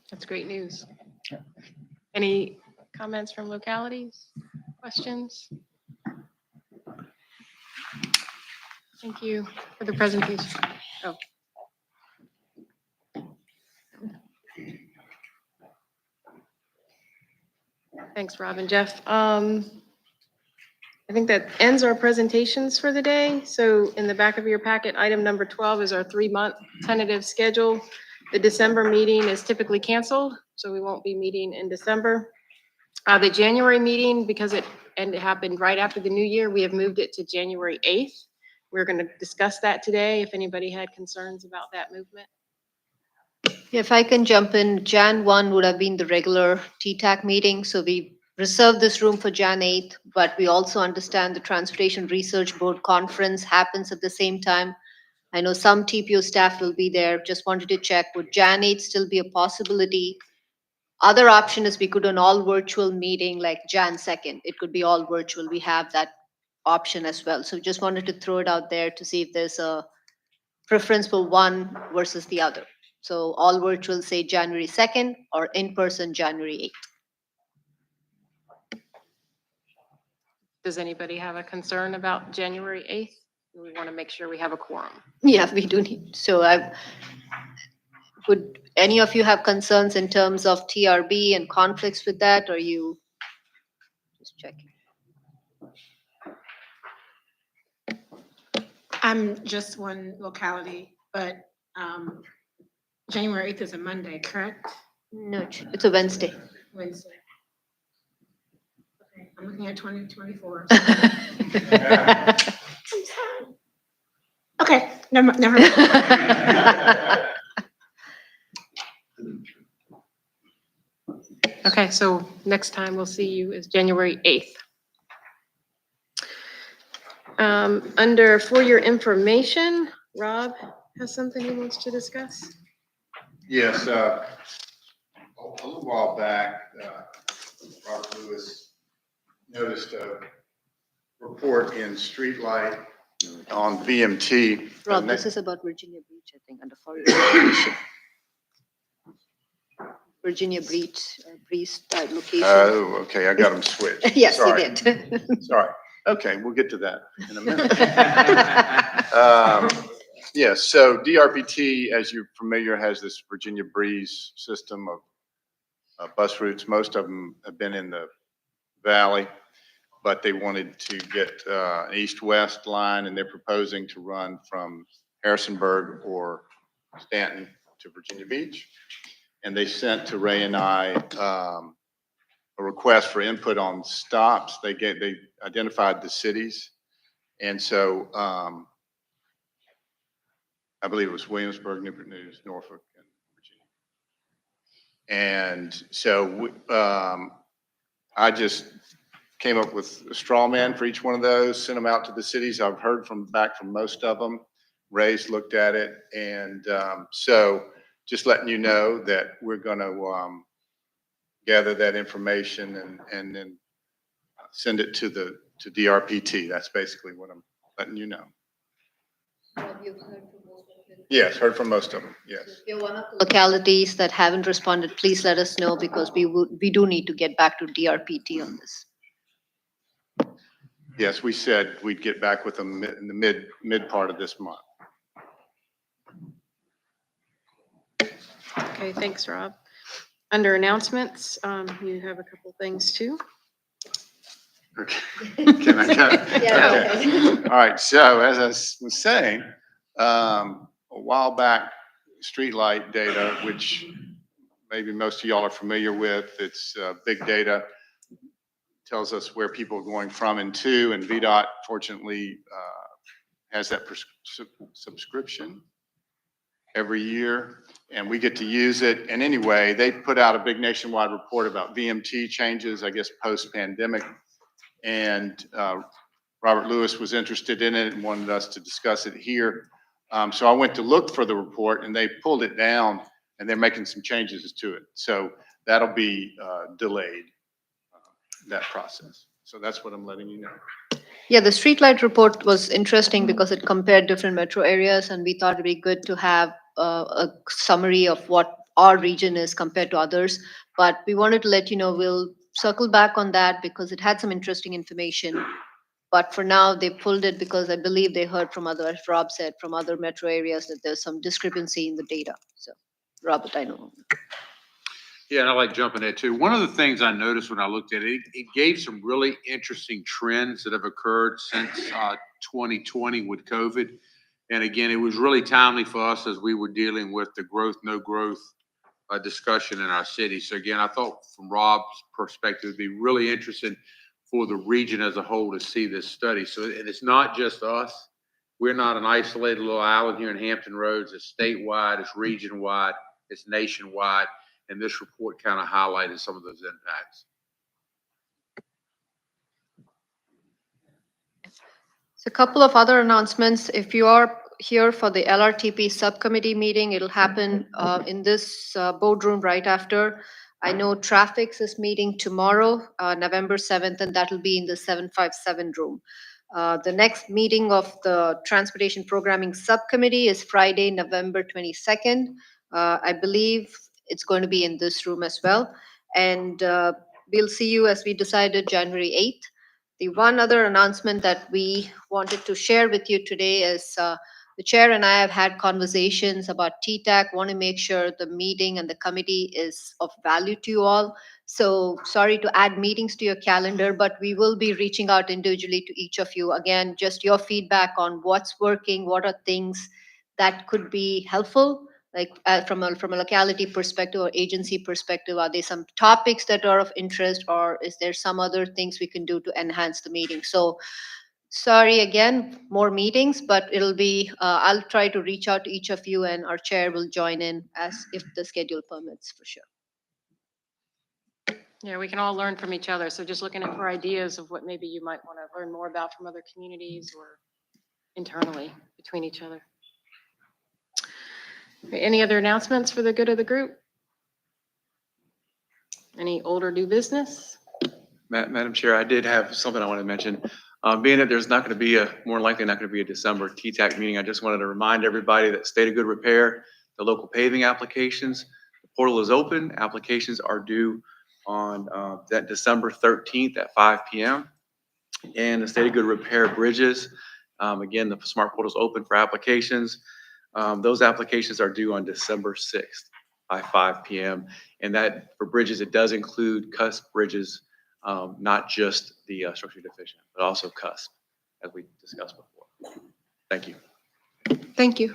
That's great news. Any comments from localities? Questions? Thank you for the presentation. Oh. Thanks, Rob and Jeff. I think that ends our presentations for the day. So in the back of your packet, item number 12 is our 3-month tentative schedule. The December meeting is typically canceled, so we won't be meeting in December. The January meeting, because it happened right after the new year, we have moved it to January 8th. we're going to discuss that today, if anybody had concerns about that movement. If I can jump in, Jan 1 would have been the regular TTAC meeting, so we reserved this room for Jan 8th, but we also understand the Transportation Research Board Conference happens at the same time. I know some TPO staff will be there. Just wanted to check, would Jan 8th still be a possibility? Other option is we could do an all virtual meeting like Jan 2nd. It could be all virtual. We have that option as well. So just wanted to throw it out there to see if there's a preference for one versus the other. So all virtual, say January 2nd, or in person, January 8th. Does anybody have a concern about January 8th? We want to make sure we have a quorum. Yeah, we do need, so would any of you have concerns in terms of TRB and conflicts with that, or you just checking? I'm just one locality, but January 8th is a Monday, correct? No, it's a Wednesday. Wednesday. Okay, I'm looking at 2024. Okay, never mind. Okay, so next time we'll see you is January 8th. For your information, Rob has something he wants to discuss. Yes, a little while back, Robert Lewis noticed a report in Streetlight on VMT. Rob, this is about Virginia Beach, I think, under for your Virginia Beach, location. Oh, okay, I got them switched. Yes, you Sorry. did. Sorry. Okay, we'll get to that in a minute. Yes, so DRPT, as you're familiar, has this Virginia Breeze system of bus routes. Most of them have been in the valley, but they wanted to get an east-west line, and they're proposing to run from Harrisonburg or Stanton to Virginia Beach. And they sent to Ray and I a request for input on stops. They identified the cities. And so I believe it was Williamsburg, Newport News, Norfolk, and Virginia. And so I just came up with a straw man for each one of those, sent them out to the cities. I've heard back from most of them. Ray's looked at it. And so just letting you know that we're going to gather that information and then send it to DRPT. That's basically what I'm letting you know. Yes, heard from most of them, yes. If you're one of the localities that haven't responded, please let us know, because we do need to get back to DRPT on this. Yes, we said we'd get back with them in the mid part of this month. Okay, thanks, Rob. Under announcements, you have a couple things too. Okay. Can I go? Yeah. Okay. All right, so as I was saying, a while back, streetlight data, which maybe most of y'all are familiar with, it's big data, tells us where people are going from and to, and VDOT fortunately has that subscription every year, and we get to use it. And anyway, they put out a big nationwide report about VMT changes, I guess, post-pandemic. And Robert Lewis was interested in it and wanted us to discuss it here. So I went to look for the report, and they pulled it down, and they're making some changes to it. So that'll be delayed, that process. So that's what I'm letting you know. Yeah, the streetlight report was interesting because it compared different metro areas, and we thought it'd be good to have a summary of what our region is compared to others. But we wanted to let you know, we'll circle back on that because it had some interesting information. But for now, they pulled it because I believe they heard from other, as Rob said, from other metro areas that there's some discrepancy in the data. So, Robert, I know. Yeah, and I like jumping in too. One of the things I noticed when I looked at it, it gave some really interesting trends that have occurred since 2020 with COVID. And again, it was really timely for us as we were dealing with the growth, no growth discussion in our city. So again, I thought from Rob's perspective, it'd be really interesting for the region as a whole to see this study. So it's not just us. We're not an isolated little island here in Hampton Roads. It's statewide, it's region-wide, it's nationwide, and this report kind of highlighted some of those impacts. So a couple of other announcements. If you are here for the LRTP subcommittee meeting, it'll happen in this boardroom right after. I know Traffics is meeting tomorrow, November 7th, and that'll be in the 757 room. The next meeting of the Transportation Programming Subcommittee is Friday, November 22nd. I believe it's going to be in this room as well. And we'll see you, as we decided, January 8th. The one other announcement that we wanted to share with you today is the chair and I have had conversations about TTAC, want to make sure the meeting and the committee is of value to you all. So sorry to add meetings to your calendar, but we will be reaching out individually to each of you. Again, just your feedback on what's working, what are things that could be helpful, like from a locality perspective or agency perspective. Are there some topics that are of interest, or is there some other things we can do to enhance the meeting? So sorry again, more meetings, but it'll be, I'll try to reach out to each of you, and our chair will join in as if the schedule permits, for sure. Yeah, we can all learn from each other. So just looking at for ideas of what maybe you might want to learn more about from other communities or internally between each other. Any other announcements for the good of the group? Any old or new business? Madam Chair, I did have something I wanted to mention. Being that there's not going to be more likely not going to be a December TTAC meeting, I just wanted to remind everybody that State of Good Repair, the local paving applications, the portal is open. Applications are due on that December 13th at 5 p.m. And the State of Good Repair bridges, again, the smart portal is open for applications. Those applications are due on December 6th by 5 p.m. And that for bridges, it does include cusp bridges, not just the structurally deficient, but also cusp, as we discussed before. Thank you. Thank you.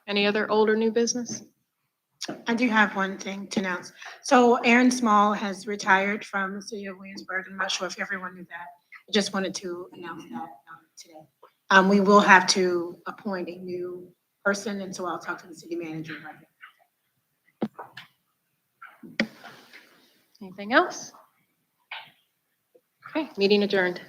Any other old or new business? I do have one thing to announce. So Aaron Small has retired from the city of Williamsburg. I'm not sure if everyone knew that. I just wanted to announce that today. We will have to appoint a new person, and so I'll talk to the city manager about it. Anything else? Okay, meeting adjourned.